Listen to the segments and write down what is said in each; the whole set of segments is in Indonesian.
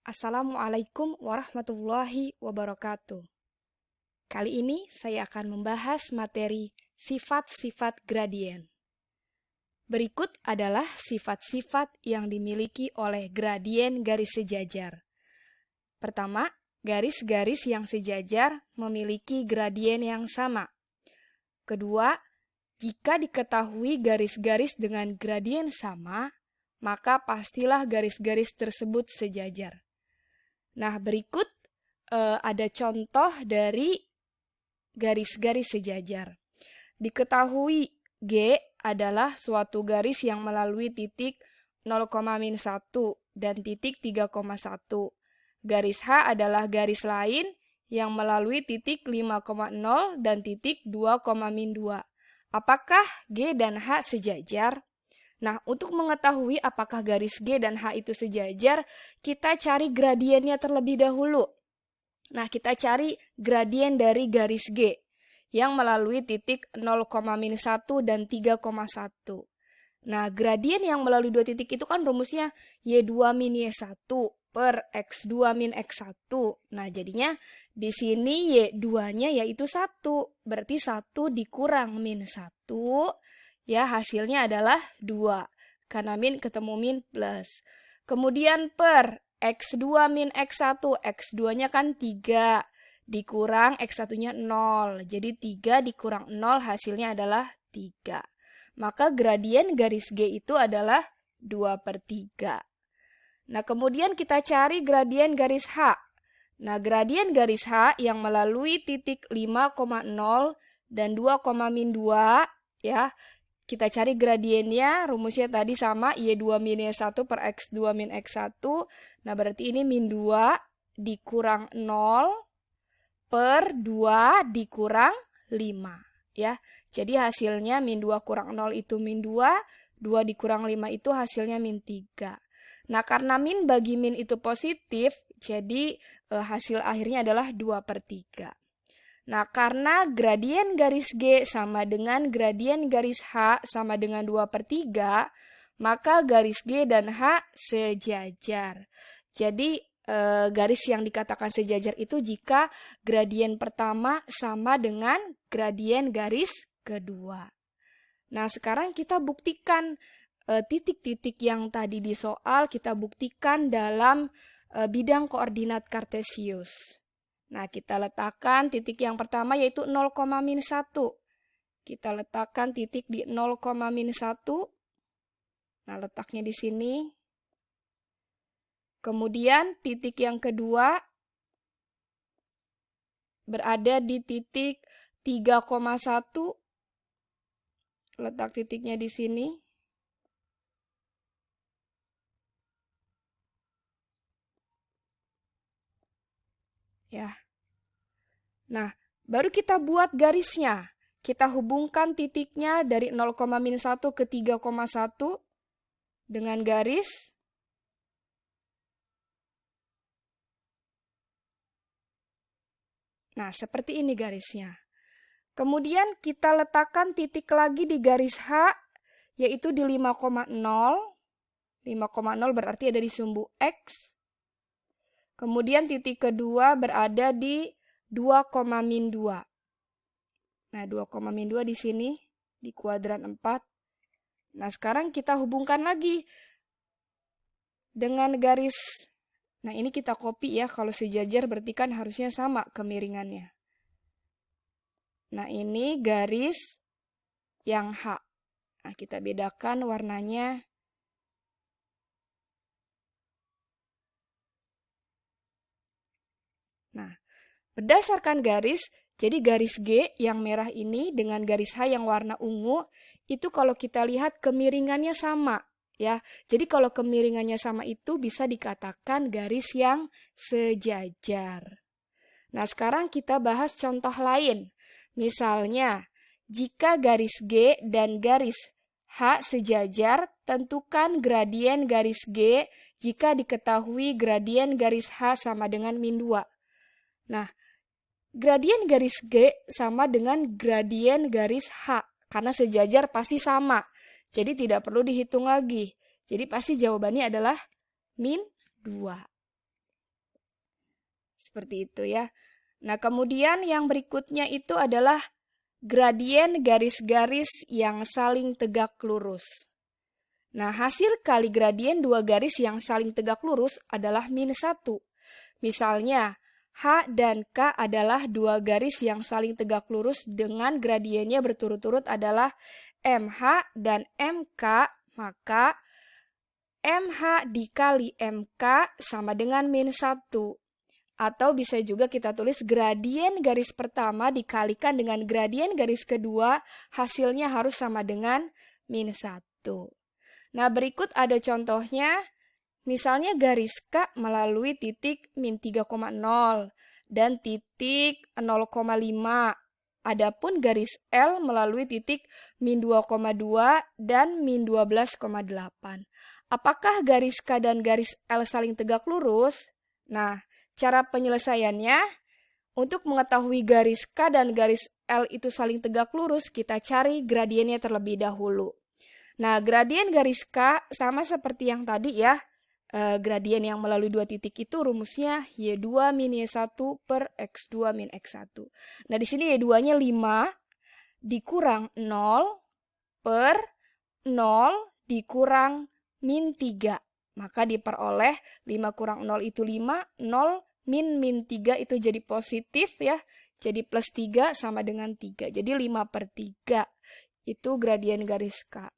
Assalamualaikum warahmatullahi wabarakatuh. Kali ini saya akan membahas materi sifat-sifat gradien. Berikut adalah sifat-sifat yang dimiliki oleh gradien garis sejajar. Pertama, garis-garis yang sejajar memiliki gradien yang sama. Kedua, jika diketahui garis-garis dengan gradien sama, maka pastilah garis-garis tersebut sejajar. Nah, berikut ada contoh dari garis-garis sejajar. Diketahui G adalah suatu garis yang melalui titik 0,-1 dan titik 3,1. Garis H adalah garis lain yang melalui titik 5,0 dan titik 2,-2. Apakah G dan H sejajar? Nah, untuk mengetahui apakah garis G dan H itu sejajar, kita cari gradiennya terlebih dahulu. Nah, kita cari gradien dari garis G yang melalui titik 0,-1 dan 3,1. Nah, gradien yang melalui dua titik itu kan rumusnya Y2-Y1 per X2-X1. Nah, jadinya di sini Y2-nya yaitu 1. Berarti 1 dikurang min 1. Ya, hasilnya adalah 2. Karena min ketemu min plus. Kemudian per X2 min X1. X2-nya kan 3. Dikurang X1-nya 0. Jadi 3 dikurang 0 hasilnya adalah 3. Maka gradien garis G itu adalah 2/3. Nah, kemudian kita cari gradien garis H. Nah, gradien garis H yang melalui titik 5,0 dan 2,-2, ya, kita cari gradiennya, rumusnya tadi sama, Y2-Y1 per X2-X1. Nah, berarti ini min 2 dikurang 0 per 2 dikurang 5. Ya, jadi hasilnya min 2 kurang 0 itu min 2, 2 dikurang 5 itu hasilnya min 3. Nah, karena min bagi min itu positif, jadi hasil akhirnya adalah 2/3. Nah, karena gradien garis G sama dengan gradien garis H sama dengan 2/3, maka garis G dan H sejajar. Jadi, garis yang dikatakan sejajar itu jika gradien pertama sama dengan gradien garis kedua. Nah, sekarang kita buktikan titik-titik yang tadi di soal, kita buktikan dalam bidang koordinat kartesius. Nah, kita letakkan titik yang pertama yaitu 0,-1. Kita letakkan titik di 0,-1. Nah, letaknya di sini. Kemudian titik yang kedua berada di titik 3,1. Letak titiknya di sini. Ya. Nah, baru kita buat garisnya. Kita hubungkan titiknya dari 0,-1 ke 3,1 dengan garis. Nah, seperti ini garisnya. Kemudian kita letakkan titik lagi di garis H, yaitu di 5,0. 5,0 berarti ada di sumbu X. Kemudian titik kedua berada di 2,-2. Nah, 2,-2 di sini, di kuadran 4. Nah, sekarang kita hubungkan lagi dengan garis. Nah, ini kita copy ya, kalau sejajar berarti kan harusnya sama kemiringannya. Nah, ini garis yang H. Nah, kita bedakan warnanya. Nah, berdasarkan garis, jadi garis G yang merah ini dengan garis H yang warna ungu, itu kalau kita lihat kemiringannya sama. Ya, jadi kalau kemiringannya sama itu bisa dikatakan garis yang sejajar. Nah, sekarang kita bahas contoh lain. Misalnya, jika garis G dan garis H sejajar, tentukan gradien garis G jika diketahui gradien garis H sama dengan min 2. Nah, gradien garis G sama dengan gradien garis H. Karena sejajar pasti sama. Jadi tidak perlu dihitung lagi. Jadi pasti jawabannya adalah min 2. Seperti itu ya. Nah, kemudian yang berikutnya itu adalah gradien garis-garis yang saling tegak lurus. Nah, hasil kali gradien dua garis yang saling tegak lurus adalah -1. Misalnya, H dan K adalah dua garis yang saling tegak lurus dengan gradiennya berturut-turut adalah MH dan MK, maka MH dikali MK sama dengan -1. Atau bisa juga kita tulis gradien garis pertama dikalikan dengan gradien garis kedua, hasilnya harus sama dengan -1. Nah, berikut ada contohnya. Misalnya garis K melalui titik -3,0 dan titik 0,5. Adapun garis L melalui titik -2,2 dan -12,8. Apakah garis K dan garis L saling tegak lurus? Nah, cara penyelesaiannya, untuk mengetahui garis K dan garis L itu saling tegak lurus, kita cari gradiennya terlebih dahulu. Nah, gradien garis K sama seperti yang tadi ya. Gradien yang melalui dua titik itu rumusnya Y2 min Y1 per X2 min X1. Nah, di sini Y2-nya 5 dikurang 0 per 0 dikurang min 3. Maka diperoleh 5 kurang 0 itu 5, 0 min 3 itu jadi positif ya. Jadi plus 3 sama dengan 3. Jadi 5/3 itu gradien garis K.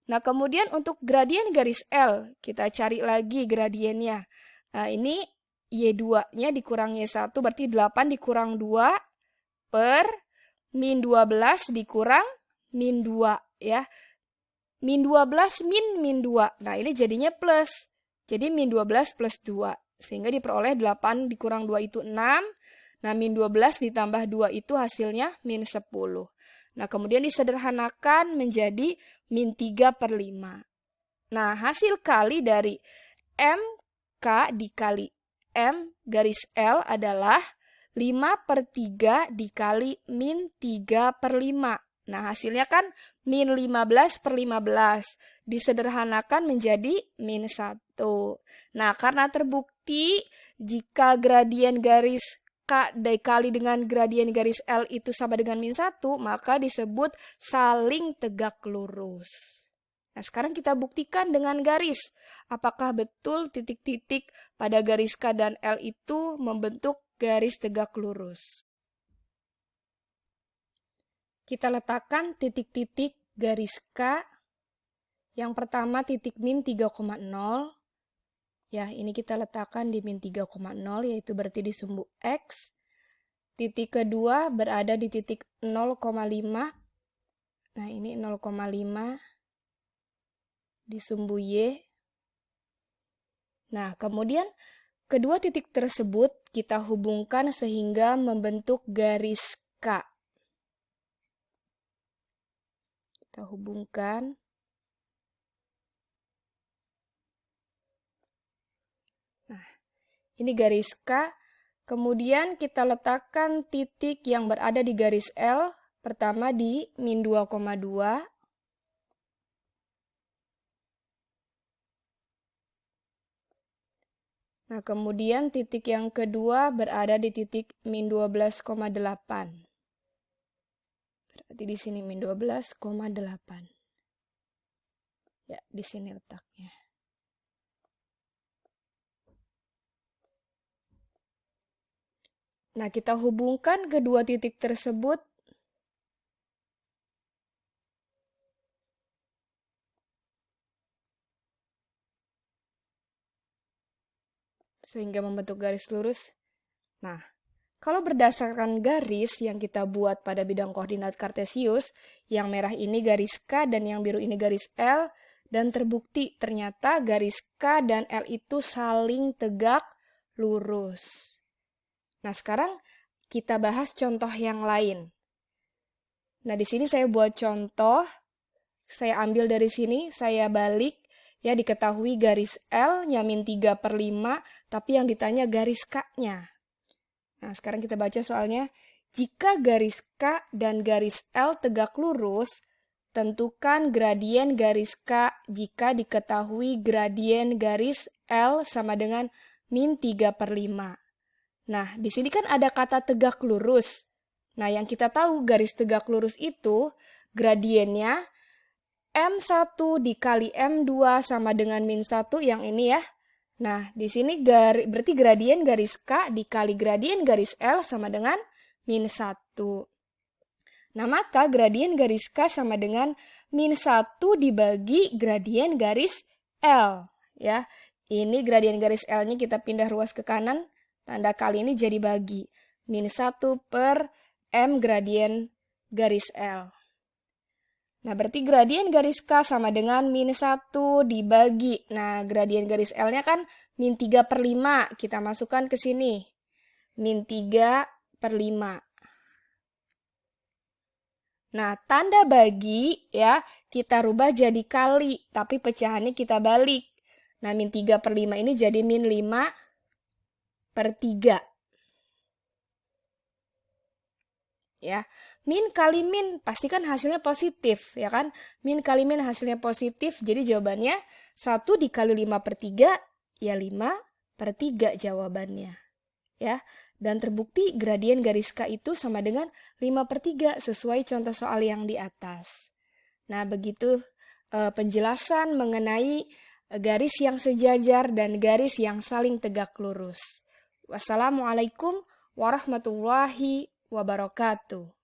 Nah, kemudian untuk gradien garis L, kita cari lagi gradiennya. Nah, ini Y2-nya dikurang Y1, berarti 8 dikurang 2 per min 12 dikurang min 2 ya. Min 12 min 2. Nah, ini jadinya plus. Jadi min 12 plus 2. Sehingga diperoleh 8 dikurang 2 itu 6. Nah, min 12 ditambah 2 itu hasilnya min 10. Nah, kemudian disederhanakan menjadi min 3/5. Nah, hasil kali dari MK dikali M garis L adalah 5/3 dikali min 3/5. Nah, hasilnya kan min 15/15. Disederhanakan menjadi min 1. Nah, karena terbukti jika gradien garis K dikali dengan gradien garis L itu sama dengan min 1, maka disebut saling tegak lurus. Nah, sekarang kita buktikan dengan garis. Apakah betul titik-titik pada garis K dan L itu membentuk garis tegak lurus? Kita letakkan titik-titik garis K. Yang pertama titik min 3,0. Ya, ini kita letakkan di min 3,0, yaitu berarti di sumbu X. Titik kedua berada di titik 0,5. Nah, ini 0,5 di sumbu Y. Nah, kemudian kedua titik tersebut kita hubungkan sehingga membentuk garis K. Kita hubungkan. Ini garis K, kemudian kita letakkan titik yang berada di garis L, pertama di min 2,2. Nah, kemudian titik yang kedua berada di titik min 12,8. Berarti di sini min 12,8. Ya, di sini letaknya. Nah, kita hubungkan kedua titik tersebut sehingga membentuk garis lurus. Nah, kalau berdasarkan garis yang kita buat pada bidang koordinat kartesius, yang merah ini garis K dan yang biru ini garis L, dan terbukti ternyata garis K dan L itu saling tegak lurus. Nah, sekarang kita bahas contoh yang lain. Nah, di sini saya buat contoh. Saya ambil dari sini, saya balik. Ya, diketahui garis L-nya min 3/5, tapi yang ditanya garis K-nya. Nah, sekarang kita baca soalnya. Jika garis K dan garis L tegak lurus, tentukan gradien garis K jika diketahui gradien garis L sama dengan min 3/5. Nah, di sini kan ada kata tegak lurus. Nah, yang kita tahu garis tegak lurus itu gradiennya M1 dikali M2 sama dengan min 1 yang ini ya. Nah, di sini berarti gradien garis K dikali gradien garis L sama dengan min 1. Nah, maka gradien garis K sama dengan min 1 dibagi gradien garis L. Ya, ini gradien garis L-nya kita pindah ruas ke kanan. Tanda kali ini jadi bagi. Min 1 per M gradien garis L. Nah, berarti gradien garis K sama dengan min 1 dibagi. Nah, gradien garis L-nya kan min 3 per 5. Kita masukkan ke sini. Min 3 per 5. Nah, tanda bagi ya kita rubah jadi kali, tapi pecahannya kita balik. Nah, min 3 per 5 ini jadi min 5 per 3. Ya, min kali min pasti kan hasilnya positif, ya kan? Min kali min hasilnya positif, jadi jawabannya 1 dikali 5 per 3, ya 5 per 3 jawabannya. Ya, dan terbukti gradien garis K itu sama dengan 5 per 3 sesuai contoh soal yang di atas. Nah, begitu penjelasan mengenai garis yang sejajar dan garis yang saling tegak lurus. Wassalamualaikum warahmatullahi wabarakatuh.